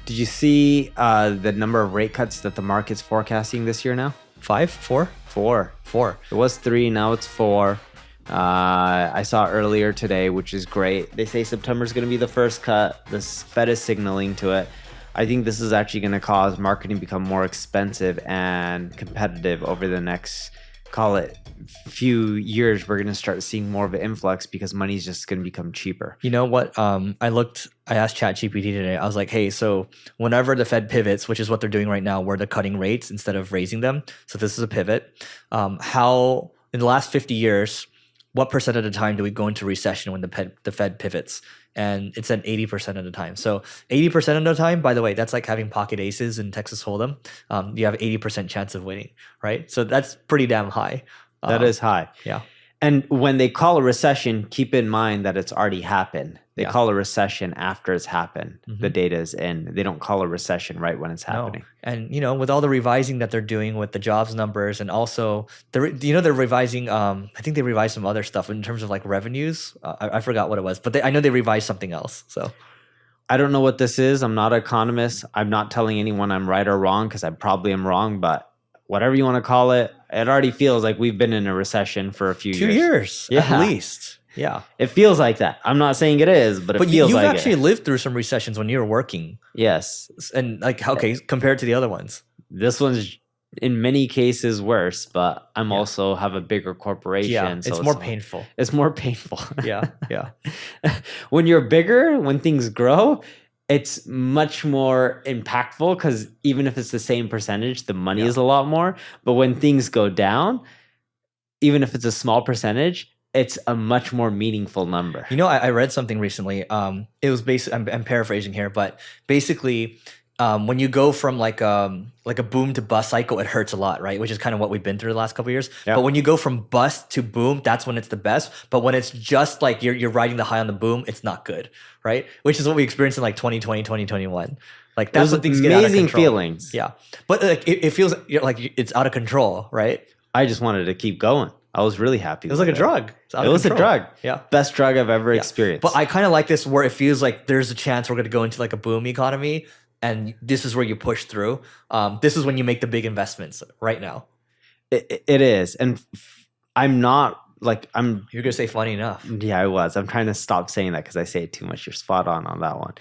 Did you see the number of rate cuts that the market's forecasting this year now? 5, 4, Four. 4. It was 3, now it's 4. I saw earlier today, which is great. They say September is going to be the first cut. The Fed is signaling to it. I think this is actually going to cause marketing to become more expensive and competitive over the next, call it, few years. We're going to start seeing more of an influx because money is just going to become cheaper. You know what? I asked ChatGPT today. I was like, hey, so whenever the Fed pivots, which is what they're doing right now, where they're cutting rates instead of raising them. So this is a pivot. How in the last 50 years, what percent of the time do we go into recession when the Fed pivots? And it said 80% of the time. So 80% of the time, by the way, that's like having pocket aces in Texas Hold'em. You have 80% chance of winning, right? So that's pretty damn high. That is high. Yeah. And when they call a recession, keep in mind that it's already happened. They call a recession after it's happened. Mm-hmm. The data is in. They don't call a recession right when it's happening. No. And with all the revising that they're doing with the jobs numbers, and also they're revising. I think they revised some other stuff in terms of like revenues. I forgot what it was, but I know they revised something else. So I don't know what this is. I'm not an economist. I'm not telling anyone I'm right or wrong because I probably am wrong. But whatever you want to call it, it already feels like we've been in a recession for a few years. 2 years, at least. Yeah. It feels like that. I'm not saying it is, but it feels like it. You've actually lived through some recessions when you were working. Yes. And compared to the other ones. This one's in many cases worse, but I'm also have a bigger corporation. Yeah, so it's more painful. It's more painful. Yeah. When you're bigger, when things grow, it's much more impactful because even if it's the same percentage, the money is a lot more. But when things go down, even if it's a small percentage, it's a much more meaningful number. I read something recently. It was basically, I'm paraphrasing here, but basically, when you go from like a boom to bust cycle, it hurts a lot, right? Which is kind of what we've been through the last couple of years. Yeah. But when you go from bust to boom, that's when it's the best. But when it's just like you're riding the high on the boom, it's not good, right? Which is what we experienced in like 2020, 2021. Like that's when things get out of control. Amazing feelings. Yeah, but like it feels like it's out of control, right? I just wanted to keep going. I was really happy. It was like a drug. It was a drug. Yeah. Best drug I've ever experienced. But I kind of like this where it feels like there's a chance we're going to go into like a boom economy. And this is where you push through. This is when you make the big investments right now. It is. And I'm not like You're going to say funny enough. Yeah, I was. I'm trying to stop saying that because I say it too much. You're spot on that one.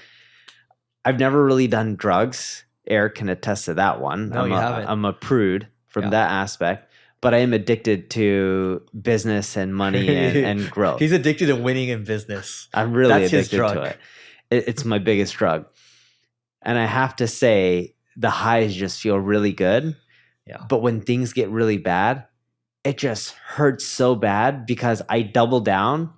I've never really done drugs. Eric can attest to that one. No, you haven't. I'm a prude from that aspect. But I am addicted to business and money and growth. He's addicted to winning in business. I'm really addicted to it. It's my biggest drug. And I have to say, the highs just feel really good. Yeah. But when things get really bad, it just hurts so bad because I double down.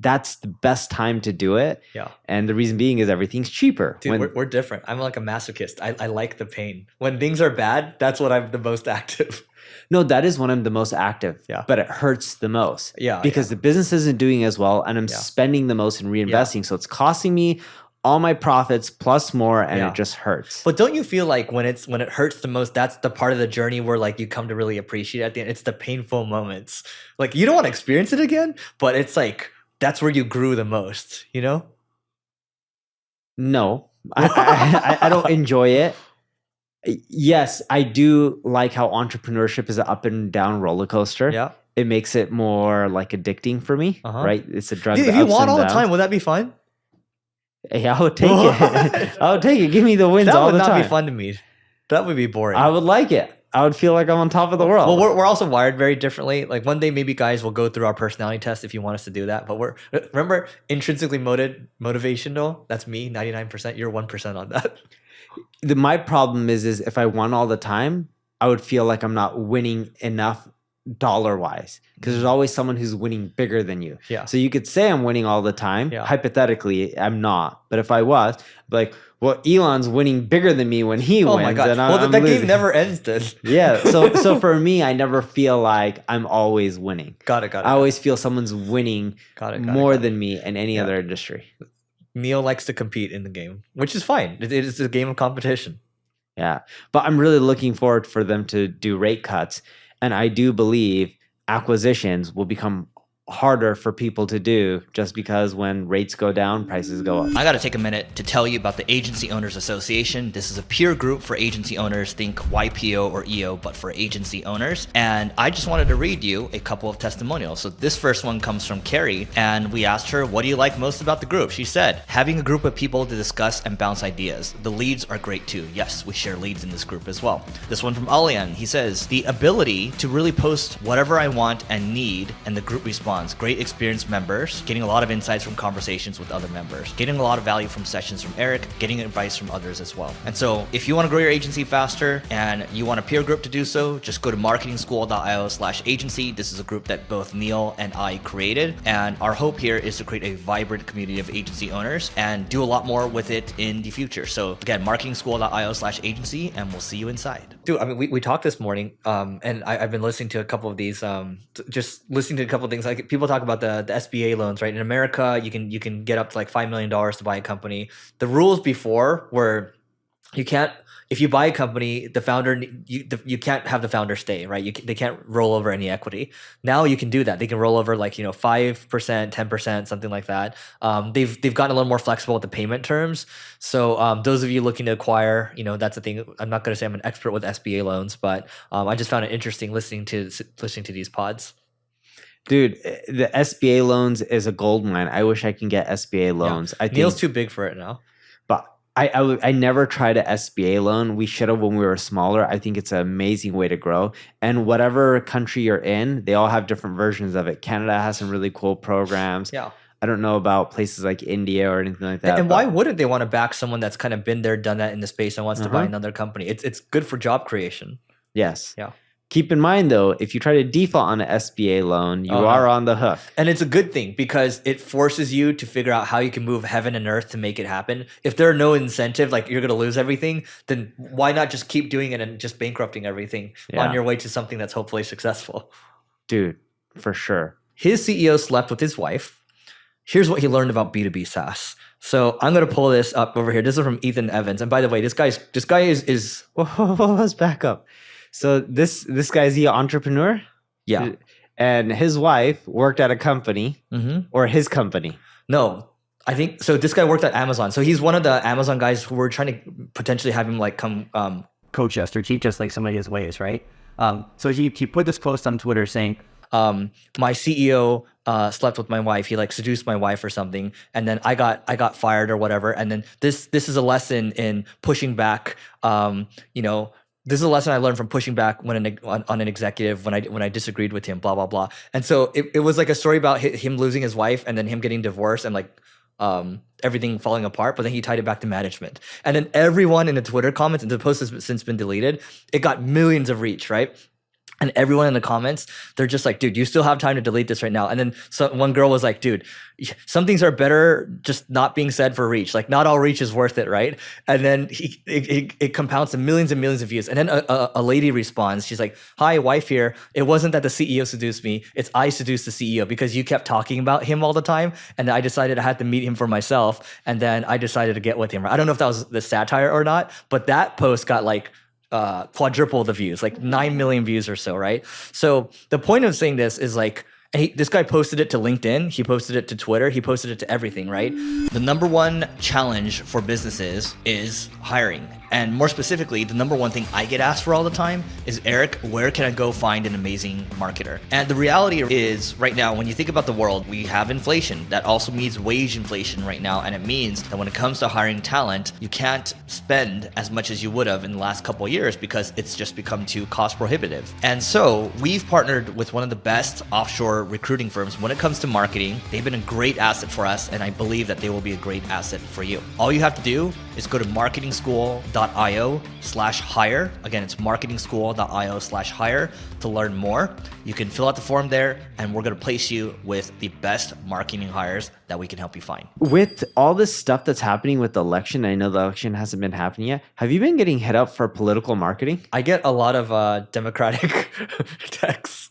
That's the best time to do it. Yeah. And the reason being is everything's cheaper. Dude, we're different. I'm like a masochist. I like the pain. When things are bad, that's when I'm the most active. No, that is when I'm the most active. Yeah. But it hurts the most. Yeah. Because the business isn't doing as well and I'm spending the most and reinvesting. Yeah. So it's costing me all my profits plus more and it just hurts. But don't you feel like when it hurts the most, that's the part of the journey where like you come to really appreciate it at the end? It's the painful moments. Like you don't want to experience it again, but it's like that's where you grew the most, No, I don't enjoy it. Yes, I do like how entrepreneurship is an up and down roller coaster. Yeah. It makes it more like addicting for me, right? It's a drug. Dude, if you want all the time, would that be fun? Yeah, I would take it. I would take it. Give me the wins all the time. That would not be fun to me. That would be boring. I would like it. I would feel like I'm on top of the world. Well, we're also wired very differently. Like one day, maybe guys will go through our personality test if you want us to do that. But remember, intrinsically motivational. That's me, 99%. You're 1% on that. My problem is if I won all the time, I would feel like I'm not winning enough dollar-wise because there's always someone who's winning bigger than you. Yeah. So you could say I'm winning all the time. Yeah. Hypothetically, I'm not. But if I was, like, well, Elon's winning bigger than me when he wins. Oh my God. And I'm that game never ends then. Yeah. So for me, I never feel like I'm always winning. Got it. I always feel someone's winning more than me in any other industry. Neil likes to compete in the game, which is fine. It is a game of competition. Yeah. But I'm really looking forward for them to do rate cuts. And I do believe acquisitions will become harder for people to do just because when rates go down, prices go up. I got to take a minute to tell you about the Agency Owners Association. This is a peer group for agency owners. Think YPO or EO, but for agency owners. And I just wanted to read you a couple of testimonials. So this first one comes from Carrie, and we asked her, what do you like most about the group? She said, having a group of people to discuss and bounce ideas. The leads are great too. Yes, we share leads in this group as well. This one from Alian, he says, the ability to really post whatever I want and need, and the group responds. Great experienced members, getting a lot of insights from conversations with other members, getting a lot of value from sessions from Eric, getting advice from others as well. And so if you want to grow your agency faster and you want a peer group to do so, just go to marketingschool.io/agency. This is a group that both Neil and I created. And our hope here is to create a vibrant community of agency owners and do a lot more with it in the future. So again, marketingschool.io/agency, and we'll see you inside. Dude, I mean, we talked this morning, and I've been listening to a couple of these, just listening to a couple of things. Like people talk about the SBA loans, right? In America, you can get up to like $5 million to buy a company. The rules before were you can't, if you buy a company, the founder, you can't have the founder stay, right? They can't roll over any equity. Now you can do that. They can roll over like 5%, 10%, something like that. They've gotten a little more flexible with the payment terms. So those of you looking to acquire, that's the thing. I'm not going to say I'm an expert with SBA loans, but I just found it interesting listening to these pods. Dude, the SBA loans is a gold mine. I wish I can get SBA loans. Yeah. Neil's too big for it now. But I never tried a SBA loan. We should have when we were smaller. I think it's an amazing way to grow. And whatever country you're in, they all have different versions of it. Canada has some really cool programs. Yeah. I don't know about places like India or anything like that. And why wouldn't they want to back someone that's kind of been there, done that in the space and wants to buy another company? It's good for job creation. Yes. Yeah. Keep in mind, though, if you try to default on an SBA loan, you are on the hook. And it's a good thing because it forces you to figure out how you can move heaven and earth to make it happen. If there are no incentive, like you're going to lose everything, then why not just keep doing it and just bankrupting everything on your way to something that's hopefully successful? Dude, for sure. His CEO slept with his wife. Here's what he learned about B2B SaaS. So I'm going to pull this up over here. This is from Ethan Evans. And by the way, this guy is let's back up. So this guy, is he an entrepreneur? Yeah. And his wife worked at a company or his company? No, I think so. This guy worked at Amazon. So he's one of the Amazon guys who were trying to potentially have him like come coach us or teach us like some of his ways, right? So he put this post on Twitter saying, my CEO slept with my wife. He like seduced my wife or something, and then I got fired or whatever. And then this is a lesson in pushing back. This is a lesson I learned from pushing back on an executive when I disagreed with him, blah, blah, blah. And so it was like a story about him losing his wife and then him getting divorced and like everything falling apart, but then he tied it back to management. And then everyone in the Twitter comments, and the post has since been deleted, it got millions of reach, right? And everyone in the comments, they're just like, dude, you still have time to delete this right now. And then one girl was like, dude, some things are better just not being said for reach. Like not all reach is worth it, right? And then it compounds to millions and millions of views. And then a lady responds, she's like, hi, wife here. It wasn't that the CEO seduced me. It's I seduced the CEO because you kept talking about him all the time. And I decided I had to meet him for myself. And then I decided to get with him. I don't know if that was the satire or not, but that post got like quadruple the views, like 9 million views or so, right? So the point of saying this is like, this guy posted it to LinkedIn, he posted it to Twitter, he posted it to everything, right? The number one challenge for businesses is hiring. And more specifically, the number one thing I get asked for all the time is, Eric, where can I go find an amazing marketer? And the reality is right now, when you think about the world, we have inflation. That also means wage inflation right now. And it means that when it comes to hiring talent, you can't spend as much as you would have in the last couple of years because it's just become too cost prohibitive. And so we've partnered with one of the best offshore recruiting firms when it comes to marketing. They've been a great asset for us, and I believe that they will be a great asset for you. All you have to do is go to marketingschool.io/hire. Again, it's marketingschool.io/hire to learn more. You can fill out the form there, and we're going to place you with the best marketing hires that we can help you find. With all this stuff that's happening with the election, I know the election hasn't been happening yet. Have you been getting hit up for political marketing? I get a lot of Democratic texts.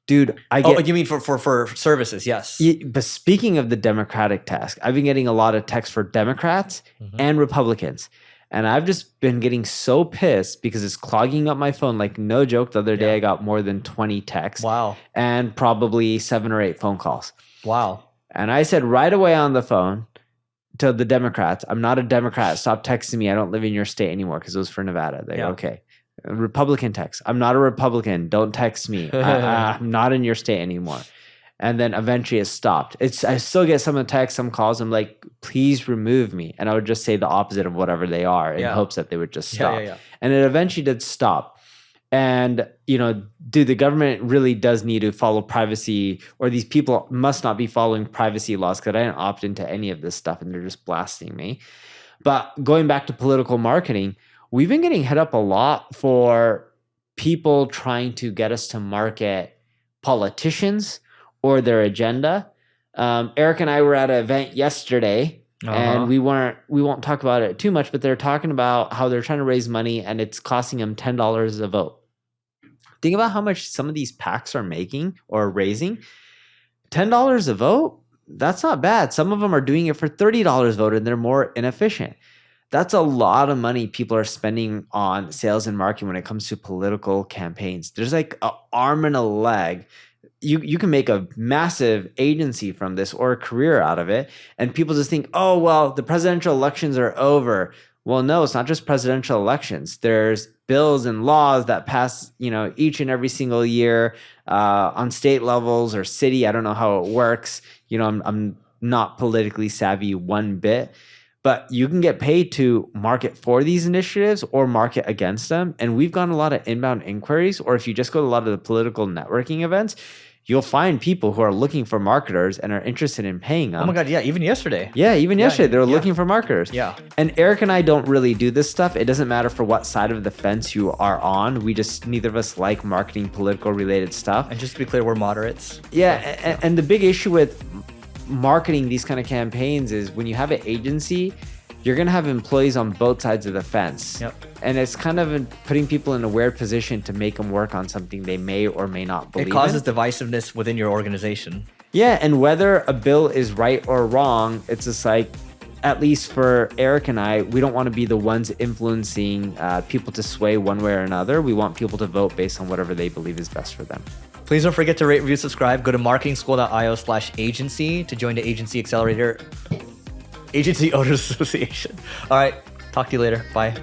Dude, I get... Oh, you mean for services, yes. Yeah, but speaking of the Democratic task, I've been getting a lot of texts for Democrats and Republicans. And I've just been getting so pissed because it's clogging up my phone. Like, no joke, the other day I got more than 20 texts. Wow. And probably 7 or 8 phone calls. Wow. And I said right away on the phone to the Democrats, I'm not a Democrat. Stop texting me. I don't live in your state anymore, because it was for Nevada. They go, okay. Republican text. I'm not a Republican. Don't text me. I'm not in your state anymore. And then eventually it stopped. I still get some texts, some calls. I'm like, please remove me. And I would just say the opposite of whatever they are in hopes that they would just stop. And it eventually did stop. And, dude, the government really does need to follow privacy, or these people must not be following privacy laws, because I didn't opt into any of this stuff and they're just blasting me. But going back to political marketing, we've been getting hit up a lot for people trying to get us to market politicians or their agenda. Eric and I were at an event yesterday, and we won't talk about it too much, but they're talking about how they're trying to raise money and it's costing them $10 a vote. Think about how much some of these PACs are making or raising. $10 a vote? That's not bad. Some of them are doing it for $30 a vote, and they're more inefficient. That's a lot of money people are spending on sales and marketing when it comes to political campaigns. There's like an arm and a leg. You can make a massive agency from this, or a career out of it. And people just think, oh, well, the presidential elections are over. Well, no, it's not just presidential elections. There's bills and laws that pass, each and every single year on state levels or city. I don't know how it works. I'm not politically savvy one bit. But you can get paid to market for these initiatives or market against them. And we've gotten a lot of inbound inquiries, or if you just go to a lot of the political networking events, you'll find people who are looking for marketers and are interested in paying them. Oh my God, yeah, even yesterday. Yeah, even yesterday, they were looking for marketers. Yeah. And Eric and I don't really do this stuff. It doesn't matter for what side of the fence you are on. Neither of us like marketing political related stuff. And just to be clear, we're moderates. Yeah, and the big issue with marketing these kind of campaigns is when you have an agency, you're going to have employees on both sides of the fence. Yep. And it's kind of putting people in a weird position to make them work on something they may or may not believe in. It causes divisiveness within your organization. Yeah, and whether a bill is right or wrong, it's just like, at least for Eric and I, we don't want to be the ones influencing people to sway one way or another. We want people to vote based on whatever they believe is best for them. Please don't forget to rate, review, subscribe. Go to marketingschool.io/agency to join the Agency Accelerator, Agency Owners Association. All right, talk to you later. Bye.